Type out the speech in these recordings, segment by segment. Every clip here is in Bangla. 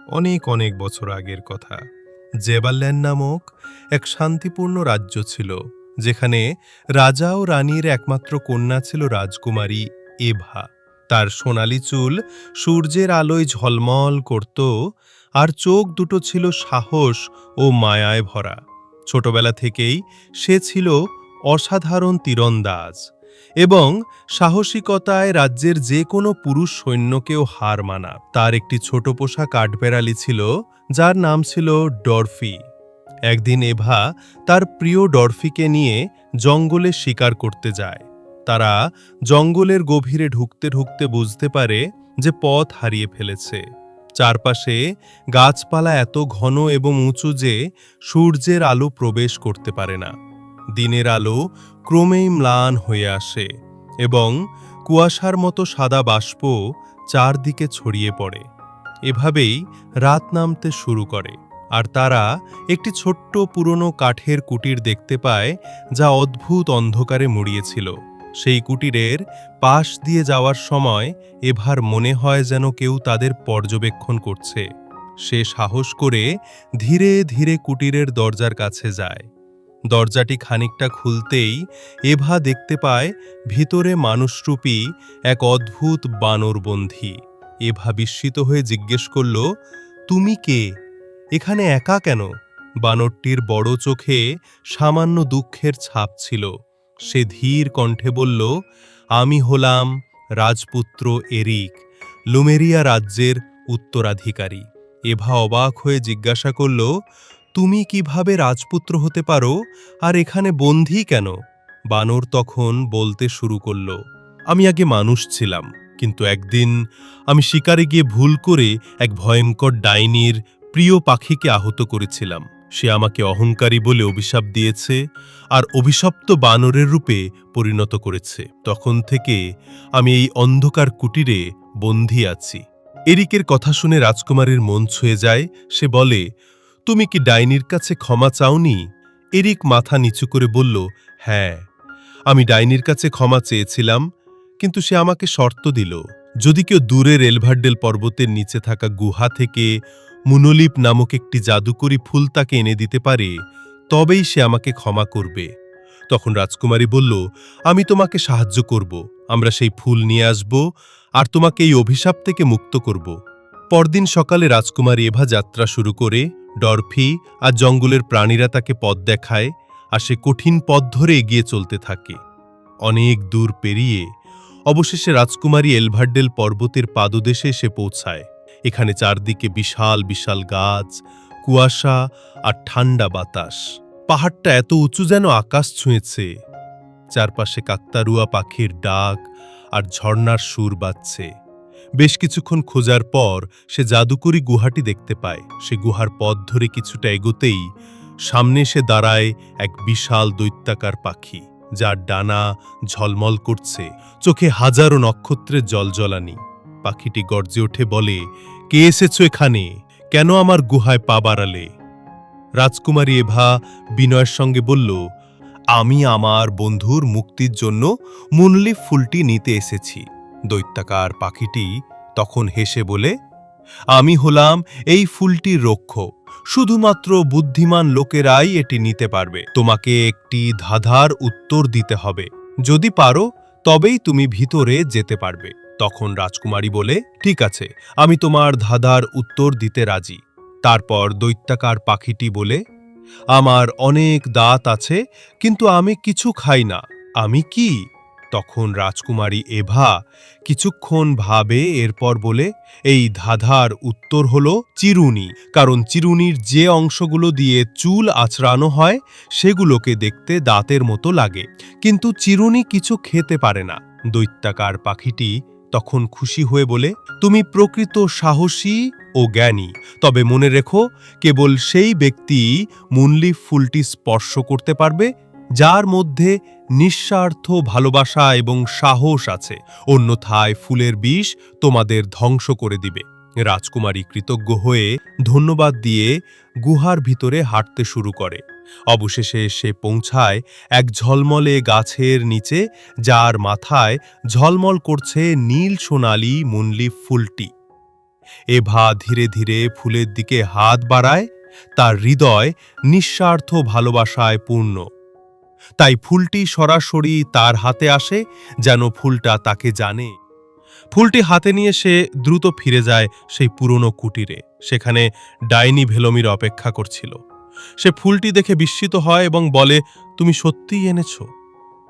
অনেক অনেক বছর আগের কথা। জেবাল্যান্ড নামক এক শান্তিপূর্ণ রাজ্য ছিল, যেখানে রাজা ও রানীর একমাত্র কন্যা ছিল রাজকুমারী এভা। তার সোনালি চুল সূর্যের আলোয় ঝলমল করত, আর চোখ দুটো ছিল সাহস ও মায়ায় ভরা। ছোটবেলা থেকেই সে ছিল অসাধারণ তীরন্দাজ এবং সাহসিকতায় রাজ্যের যে কোনো পুরুষ সৈন্যকেও হার মানা। তার একটি ছোট পোষা কাঠবেড়ালি ছিল, যার নাম ছিল ডরফি। একদিন এভা তার প্রিয় ডরফিকে নিয়ে জঙ্গলে শিকার করতে যায়। তারা জঙ্গলের গভীরে ঢুকতে ঢুকতে বুঝতে পারে যে পথ হারিয়ে ফেলেছে। চারপাশে গাছপালা এত ঘন এবং উঁচু যে সূর্যের আলো প্রবেশ করতে পারে না। দিনের আলো ক্রমেই ম্লান হয়ে আসে এবং কুয়াশার মতো সাদা বাষ্প চারদিকে ছড়িয়ে পড়ে। এভাবেই রাত নামতে শুরু করে, আর তারা একটি ছোট্ট পুরনো কাঠের কুটির দেখতে পায়, যা অদ্ভুত অন্ধকারে মুড়িয়েছিল। সেই কুটিরের পাশ দিয়ে যাওয়ার সময় এভার মনে হয় যেন কেউ তাদের পর্যবেক্ষণ করছে। সে সাহস করে ধীরে ধীরে কুটিরের দরজার কাছে যায়। দরজাটি খানিকটা খুলতেই এভা দেখতে পায় ভিতরে মানুষরূপী এক অদ্ভুত বানরবন্ধী। এভা বিস্মিত হয়ে জিজ্ঞেস করল, তুমি কে? এখানে একা কেন? বানরটির বড় চোখে সামান্য দুঃখের ছাপ ছিল। সে ধীর কণ্ঠে বলল, আমি হলাম রাজপুত্র এরিক, লুমেরিয়া রাজ্যের উত্তরাধিকারী। এভা অবাক হয়ে জিজ্ঞাসা করল, তুমি কিভাবে রাজপুত্র হতে পারো, আর এখানে বন্দী কেন? বানর তখন বলতে শুরু করল, আমি আগে মানুষ ছিলাম, কিন্তু একদিন আমি শিকারে গিয়ে ভুল করে এক ভয়ঙ্কর ডাইনির প্রিয় পাখিকে আহত করেছিলাম। সে আমাকে অহংকারী বলে অভিশাপ দিয়েছে, আর অভিশপ্ত বানরের রূপে পরিণত করেছে। তখন থেকে আমি এই অন্ধকার কুটিরে বন্দী আছি। এরিকের কথা শুনে রাজকুমারীর মন ছুঁয়ে যায়। সে বলে, তুমি কি ডাইনির কাছে ক্ষমা চাওনি? এরিক মাথা নিচু করে বলল, হ্যাঁ, আমি ডাইনির কাছে ক্ষমা চেয়েছিলাম, কিন্তু সে আমাকে শর্ত দিল, যদি কেউ দূরের এলভার্ডেল পর্বতের নিচে থাকা গুহা থেকে মুনোলিপ নামক একটি জাদুকরী ফুল তাকে এনে দিতে পারে, তবেই সে আমাকে ক্ষমা করবে। তখন রাজকুমারী বলল, আমি তোমাকে সাহায্য করব। আমরা সেই ফুল নিয়ে আসব আর তোমাকে এই অভিশাপ থেকে মুক্ত করব। পরদিন সকালে রাজকুমারী এভা যাত্রা শুরু করে। ডরফি আর জঙ্গলের প্রাণীরা তাকে পথ দেখায়, আর সে কঠিন পথ ধরে এগিয়ে চলতে থাকে। অনেক দূর পেরিয়ে অবশেষে রাজকুমারী এলভার্ডেল পর্বতের পাদদেশে এসে পৌঁছায়। এখানে চারদিকে বিশাল বিশাল গাছ, কুয়াশা আর ঠান্ডা বাতাস। পাহাড়টা এত উঁচু যেন আকাশ ছুঁয়েছে। চারপাশে কাকতারুয়া পাখির ডাক আর ঝর্ণার সুর বাজছে। বেশ কিছুক্ষণ খোঁজার পর সে জাদুকরী গুহাটি দেখতে পায়। সে গুহার পথ ধরে কিছুটা এগোতেই সামনে এসে দাঁড়ায় এক বিশাল দৈত্যাকার পাখি, যার ডানা ঝলমল করছে, চোখে হাজারো নক্ষত্রের জ্বলজ্বলানি। পাখিটি গর্জে ওঠে, বলে, কে এসেছ এখানে? কেন আমার গুহায় পা বাড়ালে? রাজকুমারী এভা বিনয়ের সঙ্গে বলল, আমি আমার বন্ধুর মুক্তির জন্য মুনলিপ ফুলটি নিতে এসেছি। দৈত্যাকার পাখিটি তখন হেসে বলে, আমি হলাম এই ফুলটির রক্ষক। শুধুমাত্র বুদ্ধিমান লোকেরাই এটি নিতে পারবে। তোমাকে একটি ধাঁধার উত্তর দিতে হবে। যদি পারো তবেই তুমি ভিতরে যেতে পারবে। তখন রাজকুমারী বলে, ঠিক আছে, আমি তোমার ধাঁধার উত্তর দিতে রাজি। তারপর দৈত্যাকার পাখিটি বলে, আমার অনেক দাঁত আছে, কিন্তু আমি কিছু খাই না। আমি কি? তখন রাজকুমারী এভা কিছুক্ষণ ভাবে, এরপর বলে, এই ধাঁধার উত্তর হলো চিরুনি। কারণ চিরুনির যে অংশগুলো দিয়ে চুল আঁচড়ানো হয় সেগুলোকে দেখতে দাঁতের মতো লাগে, কিন্তু চিরুনি কিছু খেতে পারে না। দৈত্যাকার পাখিটি তখন খুশি হয়ে বলে, তুমি প্রকৃত সাহসী ও জ্ঞানী। তবে মনে রেখো, কেবল সেই ব্যক্তি মুনলিপ ফুলটি স্পর্শ করতে পারবে যার মধ্যে নিঃস্বার্থ ভালোবাসা এবং সাহস আছে। অন্যথায় ফুলের বিষ তোমাদের ধ্বংস করে দিবে। রাজকুমারী কৃতজ্ঞ হয়ে ধন্যবাদ দিয়ে গুহার ভিতরে হাঁটতে শুরু করে। অবশেষে সে পৌঁছায় এক ঝলমলে গাছের নিচে, যার মাথায় ঝলমল করছে নীল সোনালি মুনলিপ ফুলটি। এভা ধীরে ধীরে ফুলের দিকে হাত বাড়ায়, তার হৃদয় নিঃস্বার্থ ভালোবাসায় পূর্ণ। তাই ফুলটি সরাসরি তার হাতে আসে, যেন ফুলটা তাকে জানে। ফুলটি হাতে নিয়ে সে দ্রুত ফিরে যায় সেই পুরনো কুটিরে। সেখানে ডাইনি ভেলোমির অপেক্ষা করছিল। সে ফুলটি দেখে বিস্মিত হয় এবং বলে, তুমি সত্যিই এনেছ?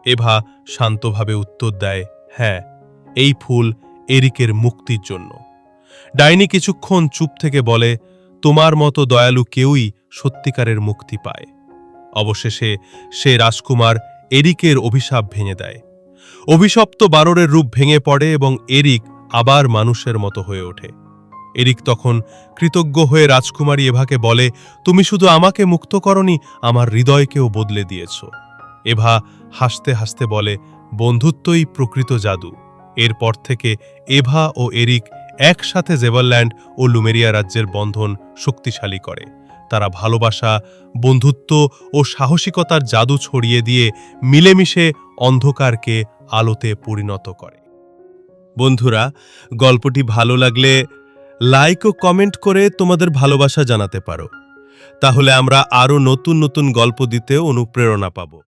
এভা শান্তভাবে উত্তর দেয়, হ্যাঁ, এই ফুল এরিকের মুক্তির জন্য। ডাইনি কিছুক্ষণ চুপ থেকে বলে, তোমার মতো দয়ালু কেউই সত্যিকারের মুক্তি পায়। অবশেষে সে রাজকুমার এরিকের অভিশাপ ভেঙে দেয়। অভিশপ্ত বানরের রূপ ভেঙে পড়ে এবং এরিক আবার মানুষের মতো হয়ে ওঠে। এরিক তখন কৃতজ্ঞ হয়ে রাজকুমারী এভাকে বলে, তুমি শুধু আমাকে মুক্ত করনি, আমার হৃদয়কেও বদলে দিয়েছ। এভা হাসতে হাসতে বলে, বন্ধুত্বই প্রকৃত জাদু। এরপর থেকে এভা ও এরিক একসাথে জেভারল্যান্ড ও লুমেরিয়া রাজ্যের বন্ধন শক্তিশালী করে। তারা ভালোবাসা, বন্ধুত্ব ও সাহসিকতার জাদু ছড়িয়ে দিয়ে মিলেমিশে অন্ধকারকে আলোতে পরিণত করে। বন্ধুরা, গল্পটি ভালো লাগলে লাইক ও কমেন্ট করে তোমাদের ভালোবাসা জানাতে পারো। তাহলে আমরা আরও নতুন নতুন গল্প দিতে অনুপ্রেরণা পাব।